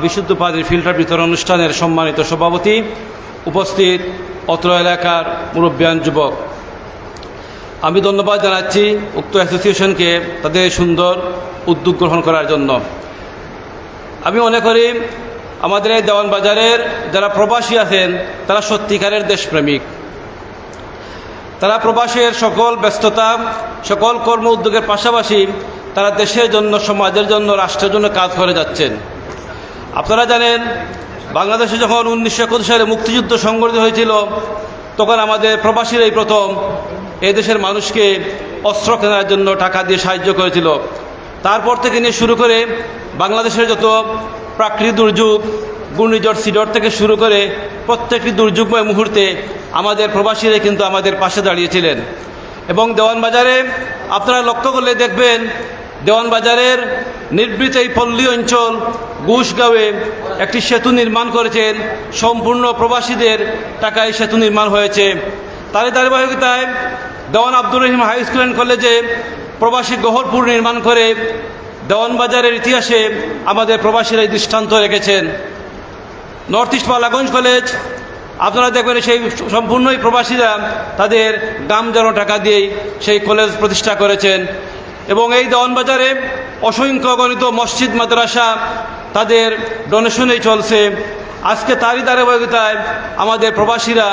বিশুদ্ধ পানির ফিল্টার বিতরণ অনুষ্ঠানের সম্মানিত সভাপতি, উপস্থিত অত্র এলাকার মুরব্বিয়ান যুবক, আমি ধন্যবাদ জানাচ্ছি উক্ত অ্যাসোসিয়েশনকে তাদের সুন্দর উদ্যোগ গ্রহণ করার জন্য। আমি মনে করি আমাদের এই দেওয়ানবাজারের যারা প্রবাসী আছেন তারা সত্যিকারের দেশপ্রেমিক। তারা প্রবাসের সকল ব্যস্ততা, সকল কর্ম উদ্যোগের পাশাপাশি তারা দেশের জন্য, সমাজের জন্য, রাষ্ট্রের জন্য কাজ করে যাচ্ছেন। আপনারা জানেন বাংলাদেশে যখন 1971 সালে মুক্তিযুদ্ধ সংগঠিত হয়েছিল তখন আমাদের প্রবাসীরাই প্রথম এই দেশের মানুষকে অস্ত্র কেনার জন্য টাকা দিয়ে সাহায্য করেছিল। তারপর থেকে নিয়ে শুরু করে বাংলাদেশের যত প্রাকৃতিক দুর্যোগ, ঘূর্ণিঝড় সিডর থেকে শুরু করে প্রত্যেকটি দুর্যোগময় মুহূর্তে আমাদের প্রবাসীরা কিন্তু আমাদের পাশে দাঁড়িয়েছিলেন। এবং দেওয়ানবাজারে আপনারা লক্ষ্য করলে দেখবেন দেওয়ানবাজারের নির্বৃত এই পল্লী অঞ্চল ঘুষগাঁওয়ে একটি সেতু নির্মাণ করেছেন, সম্পূর্ণ প্রবাসীদের টাকায় সেতু নির্মাণ হয়েছে। তারই ধারাবাহিকতায় দেওয়ান Abdur Rahim high school and কলেজে প্রবাসী গহরপুর নির্মাণ করে দেওয়ানবাজারের ইতিহাসে আমাদের প্রবাসীরা দৃষ্টান্ত রেখেছেন। নর্থ ইস্ট পালাগঞ্জ কলেজ আপনারা দেখবেন সেই সম্পূর্ণই প্রবাসীরা তাদের দাম যেন টাকা দিয়েই সেই কলেজ প্রতিষ্ঠা করেছেন। এবং এই দেওয়ানবাজারে অসংখ্য গণিত মসজিদ, মাদ্রাসা তাদের ডোনেশনেই চলছে। আজকে তারই ধারাবাহিকতায় আমাদের প্রবাসীরা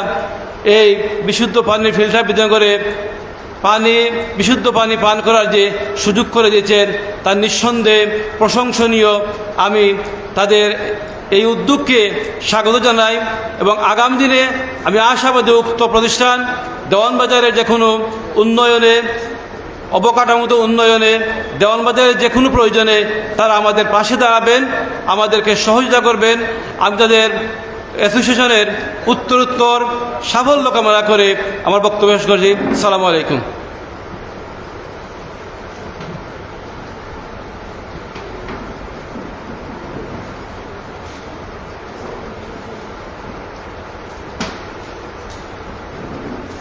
এই বিশুদ্ধ পানির ফিল্টার বিতরণ করে বিশুদ্ধ পানি পান করার যে সুযোগ করে দিয়েছেন তার নিঃসন্দেহে প্রশংসনীয়। আমি তাদের এই উদ্যোগকে স্বাগত জানাই এবং আগামী দিনে আমি আশাবাদী উক্ত প্রতিষ্ঠান দেওয়ানবাজারের যে কোনো উন্নয়নে, অবকাঠামোগত উন্নয়নে, দেওয়ানবাজারের যে কোনো প্রয়োজনে তারা আমাদের পাশে দাঁড়াবেন, আমাদেরকে সহযোগিতা করবেন। আমি তাদের অ্যাসোসিয়েশনের উত্তরোত্তর সাফল্য কামনা করে আমার বক্তব্য শেষ করছি। আসসালামু আলাইকুম।